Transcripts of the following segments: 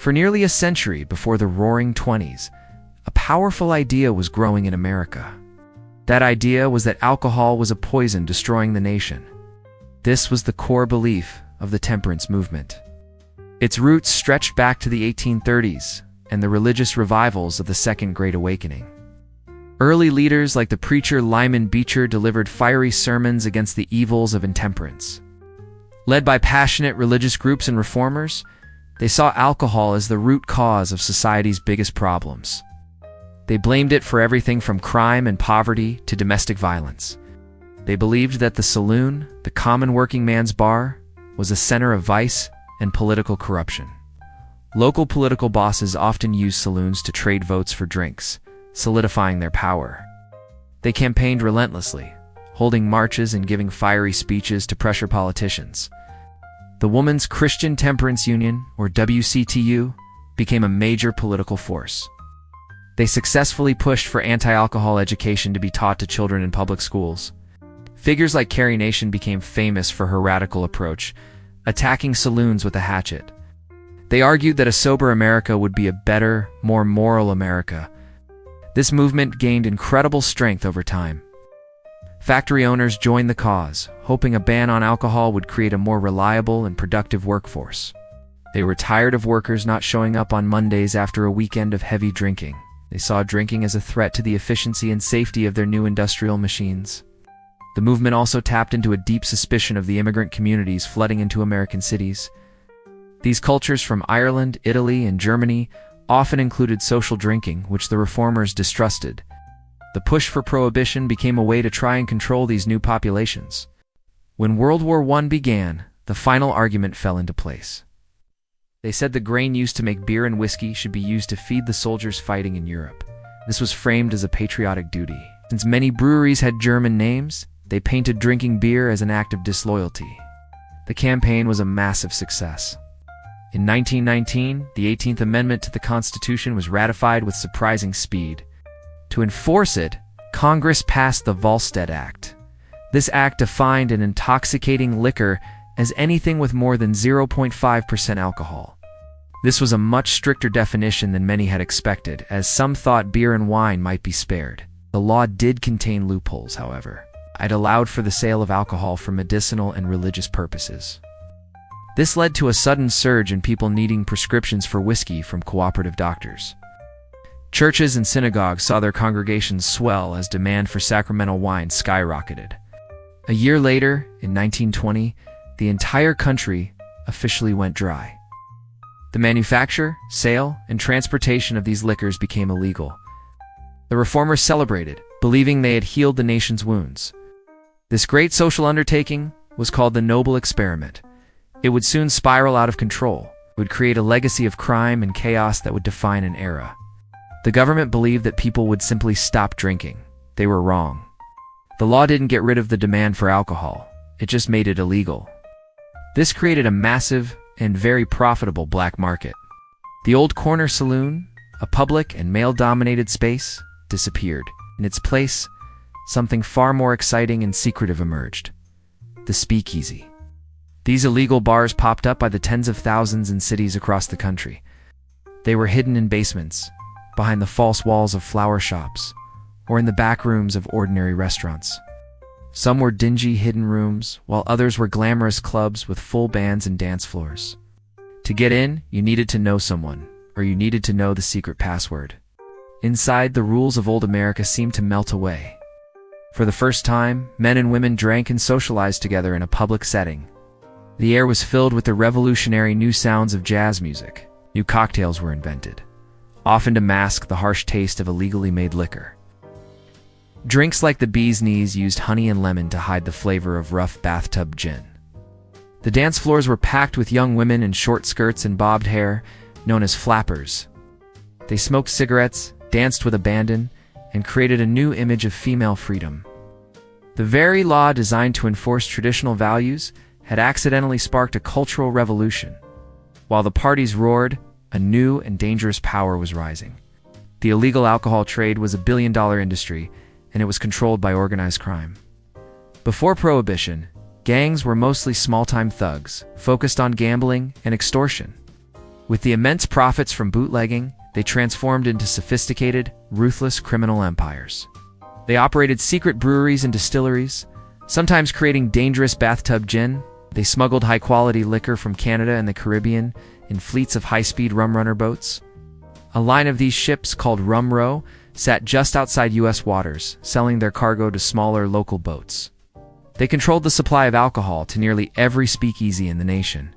For nearly a century before the Roaring '20s, a powerful idea was growing in America. That idea was that alcohol was a poison destroying the nation. This was the core belief of the Temperance Movement. Its roots stretched back to the 1830s and the religious revivals of the Second Great Awakening. Early leaders like the preacher Lyman Beecher delivered fiery sermons against the evils of intemperance. Led by passionate religious groups and reformers, they saw alcohol as the root cause of society's biggest problems. They blamed it for everything from crime and poverty to domestic violence. They believed that the saloon, the common working man's bar, was a center of vice and political corruption. Local political bosses often used saloons to trade votes for drinks, solidifying their power. They campaigned relentlessly, holding marches and giving fiery speeches to pressure politicians. The Women's Christian Temperance Union, or WCTU, became a major political force. They successfully pushed for anti-alcohol education to be taught to children in public schools. Figures like Carrie Nation became famous for her radical approach, attacking saloons with a hatchet. They argued that a sober America would be a better, more moral America. This movement gained incredible strength over time. Factory owners joined the cause, hoping a ban on alcohol would create a more reliable and productive workforce. They were tired of workers not showing up on Mondays after a weekend of heavy drinking. They saw drinking as a threat to the efficiency and safety of their new industrial machines. The movement also tapped into a deep suspicion of the immigrant communities flooding into American cities. These cultures from Ireland, Italy, and Germany often included social drinking, which the reformers distrusted. The push for prohibition became a way to try and control these new populations. When World War I began, the final argument fell into place. They said the grain used to make beer and whiskey should be used to feed the soldiers fighting in Europe. This was framed as a patriotic duty. Since many breweries had German names, they painted drinking beer as an act of disloyalty. The campaign was a massive success. In 1919, the 18th Amendment to the Constitution was ratified with surprising speed. To enforce it, Congress passed the Volstead Act. This act defined an intoxicating liquor as anything with more than 0.5% alcohol. This was a much stricter definition than many had expected, as some thought beer and wine might be spared. The law did contain loopholes, however. It allowed for the sale of alcohol for medicinal and religious purposes. This led to a sudden surge in people needing prescriptions for whiskey from cooperative doctors. Churches and synagogues saw their congregations swell as demand for sacramental wine skyrocketed. A year later, in 1920, the entire country officially went dry. The manufacture, sale, and transportation of these liquors became illegal. The reformers celebrated, believing they had healed the nation's wounds. This great social undertaking was called the Noble Experiment. It would soon spiral out of control. It would create a legacy of crime and chaos that would define an era. The government believed that people would simply stop drinking. They were wrong. The law didn't get rid of the demand for alcohol. It just made it illegal. This created a massive and very profitable black market. The old corner saloon, a public and male-dominated space, disappeared. In its place, something far more exciting and secretive emerged: the speakeasy. These illegal bars popped up by the tens of thousands in cities across the country. They were hidden in basements, behind the false walls of flower shops, or in the back rooms of ordinary restaurants. Some were dingy hidden rooms, while others were glamorous clubs with full bands and dance floors. To get in, you needed to know someone, or you needed to know the secret password. Inside, the rules of old America seemed to melt away. For the first time, men and women drank and socialized together in a public setting. The air was filled with the revolutionary new sounds of jazz music. New cocktails were invented, often to mask the harsh taste of illegally made liquor. Drinks like the bee's knees used honey and lemon to hide the flavor of rough bathtub gin. The dance floors were packed with young women in short skirts and bobbed hair, known as flappers. They smoked cigarettes, danced with abandon, and created a new image of female freedom. The very law designed to enforce traditional values had accidentally sparked a cultural revolution. While the parties roared, a new and dangerous power was rising. The illegal alcohol trade was a billion-dollar industry, and it was controlled by organized crime. Before Prohibition, gangs were mostly small-time thugs, focused on gambling and extortion. With the immense profits from bootlegging, they transformed into sophisticated, ruthless criminal empires. They operated secret breweries and distilleries, sometimes creating dangerous bathtub gin. They smuggled high-quality liquor from Canada and the Caribbean in fleets of high-speed rum runner boats. A line of these ships, called Rum Row, sat just outside U.S. waters, selling their cargo to smaller local boats. They controlled the supply of alcohol to nearly every speakeasy in the nation.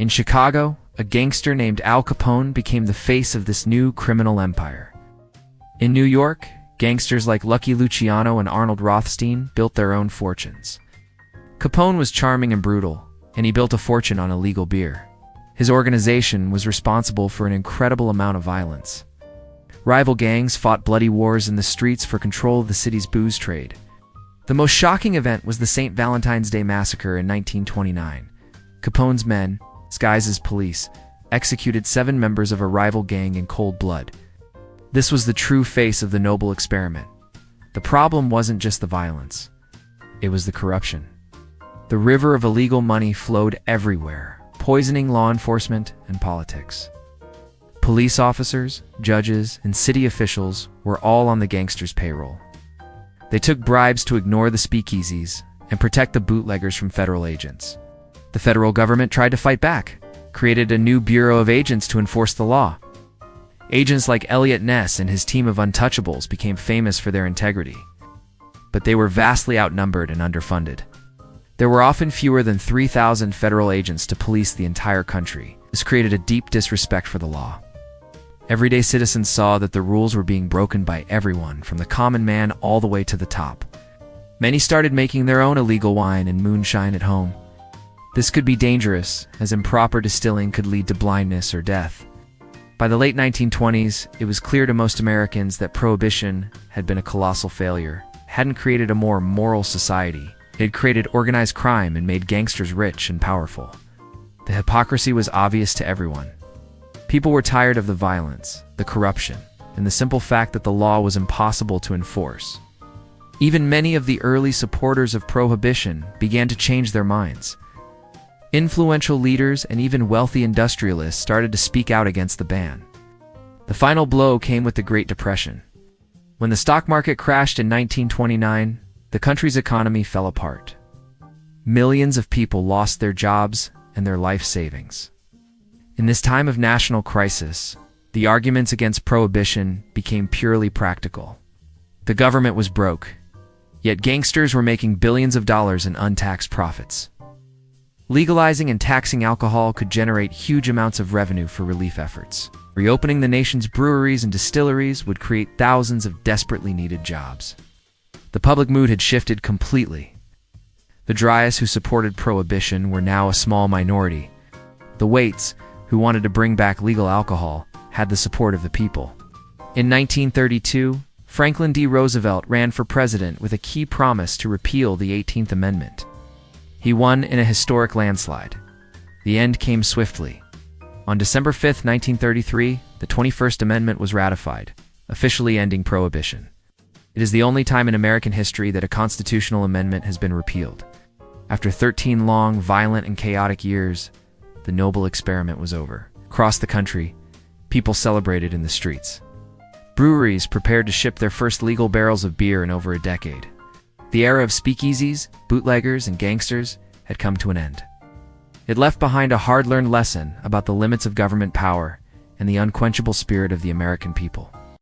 In Chicago, a gangster named Al Capone became the face of this new criminal empire. In New York, gangsters like Lucky Luciano and Arnold Rothstein built their own fortunes. Capone was charming and brutal, and he built a fortune on illegal beer. His organization was responsible for an incredible amount of violence. Rival gangs fought bloody wars in the streets for control of the city's booze trade. The most shocking event was the St. Valentine's Day Massacre in 1929. Capone's men, disguised as police, executed 7 members of a rival gang in cold blood. This was the true face of the noble experiment. The problem wasn't just the violence. It was the corruption. The river of illegal money flowed everywhere, poisoning law enforcement and politics. Police officers, judges, and city officials were all on the gangsters' payroll. They took bribes to ignore the speakeasies and protect the bootleggers from federal agents. The federal government tried to fight back, created a new Bureau of Agents to enforce the law. Agents like Eliot Ness and his team of untouchables became famous for their integrity. But they were vastly outnumbered and underfunded. There were often fewer than 3,000 federal agents to police the entire country. This created a deep disrespect for the law. Everyday citizens saw that the rules were being broken by everyone, from the common man all the way to the top. Many started making their own illegal wine and moonshine at home. This could be dangerous, as improper distilling could lead to blindness or death. By the late 1920s, it was clear to most Americans that Prohibition had been a colossal failure. It hadn't created a more moral society. It had created organized crime and made gangsters rich and powerful. The hypocrisy was obvious to everyone. People were tired of the violence, the corruption, and the simple fact that the law was impossible to enforce. Even many of the early supporters of Prohibition began to change their minds. Influential leaders and even wealthy industrialists started to speak out against the ban. The final blow came with the Great Depression. When the stock market crashed in 1929, the country's economy fell apart. Millions of people lost their jobs and their life savings. In this time of national crisis, the arguments against Prohibition became purely practical. The government was broke, yet gangsters were making billions of dollars in untaxed profits. Legalizing and taxing alcohol could generate huge amounts of revenue for relief efforts. Reopening the nation's breweries and distilleries would create thousands of desperately needed jobs. The public mood had shifted completely. The Dryas who supported Prohibition were now a small minority. The Waits, who wanted to bring back legal alcohol, had the support of the people. In 1932, Franklin D. Roosevelt ran for president with a key promise to repeal the 18th Amendment. He won in a historic landslide. The end came swiftly. On December 5, 1933, the 21st Amendment was ratified, officially ending Prohibition. It is the only time in American history that a constitutional amendment has been repealed. After 13 long, violent, and chaotic years, the noble experiment was over. Across the country, people celebrated in the streets. Breweries prepared to ship their first legal barrels of beer in over a decade. The era of speakeasies, bootleggers, and gangsters had come to an end. It left behind a hard-learned lesson about the limits of government power and the unquenchable spirit of the American people.